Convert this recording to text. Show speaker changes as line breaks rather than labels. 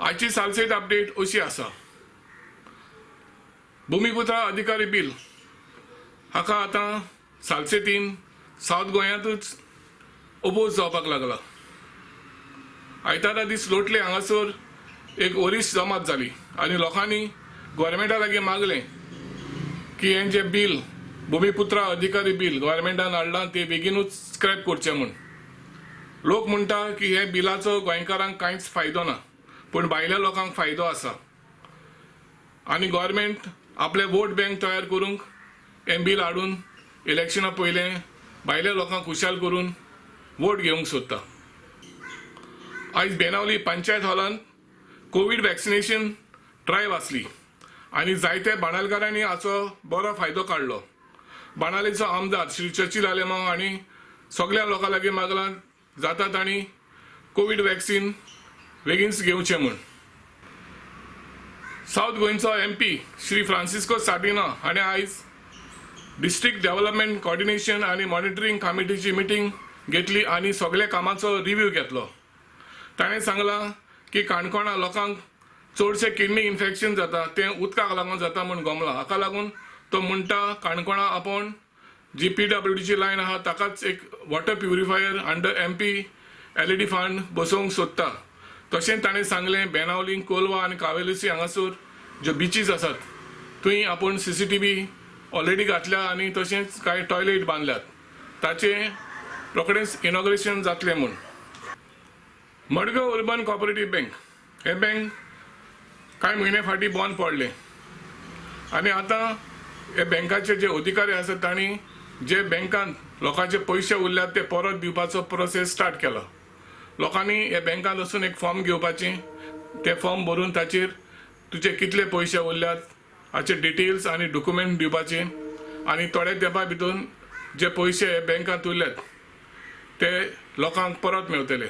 आजची सालसेत अपडेट अशी आसा, भूमिपुत्र अधिकारी बिल हाका आतां सालसेतीन सावथ गोंयांतूच ओपोज जावपाक लागला। आयतारा दीस लोटले हांगासर एक वरिश्ठ जमात जाली आनी लोकांनी गोव्हर्मेंटा लागीं मागलें की हें जें बिल भूमिपुत्र अधिकारी बिल गोव्हर्मेंटान हाडलां तें बेगीनूच स्क्रॅप करचें म्हूण। लोक म्हणटा की हे बिलाचो गोंयकारांक कांयच फायदो ना, पूण भायल्या लोकांक फायदो आसा आनी गोव्हर्मेंट आपले वोट बँक तयार करूंक हें बिल हाडून इलेक्शना पयलें भायल्या लोकांक खुशाल करून वोट घेवंक सोदता। आयज बेनावली पंचायत हॉलांत कोविड वॅक्सिनेशन ड्रायव्ह आसली आनी जायते बांडालकारांनी हाचो बरो फायदो काडलो। बाणावलेचो आमदार श्री चर्चिल आलेमांव हांणी सगळ्या लोकां लागीं मागलां जाता तांणी कोविड वॅक्सिन बेगीनच घेवचें म्हूण। सावथ गोंयचो MP श्री फ्रांसिस्को सार्दिना हाणें आयज डिस्ट्रिक्ट डेव्हलपमेंट कोऑर्डिनेशन आनी मॉनिटरींग कमिटीची मिटींग घेतली आनी सगळ्या कामाचो रिव्ह्यू घेतलो। ताणें सांगलां की काणकोणा लोकांक चडशें किडनी इन्फेक्शन जाता तें उदकाक लागून जाता म्हूण गमलां। हाका लागून तो म्हणटा काणकोणा आपण जी PWDची लायन आहा ताकाच एक water purifier under MP LED fund बसोवंक सोदता। तशेंच ताणें सांगलें बेनावली, कोलवा आनी कावेलोसी हांगासर ज्यो बिचीज आसात थंय आपण CCTV ऑलरेडी घातल्या आनी तशेंच कांय टॉयलेट बांदल्यात, ताचें रोखडेंच इनॉग्रेशन जातलें म्हूण। मडगांव अर्बन कोऑपरेटिव्ह बँक हे बँक कांय म्हयने फाटीं बंद पडलें आनी आतां हे बँकाचे जे अधिकारी आसात तांणी जे बँकांत लोकांचे पयशे उरल्यात ते परत दिवपाचो प्रोसेस स्टार्ट केला। लोकांनी हे बँकांत वचून एक फॉर्म घेवपाचें, ते फॉर्म भरून ताचेर तुजे कितले पयशे उरल्यात हाचे डिटेल्स आनी डॉक्युमेंट दिवपाचे आनी थोड्या तेंपा भितर जे पयशे हे बँकांत उरल्यात ते लोकांक परत मेळटले।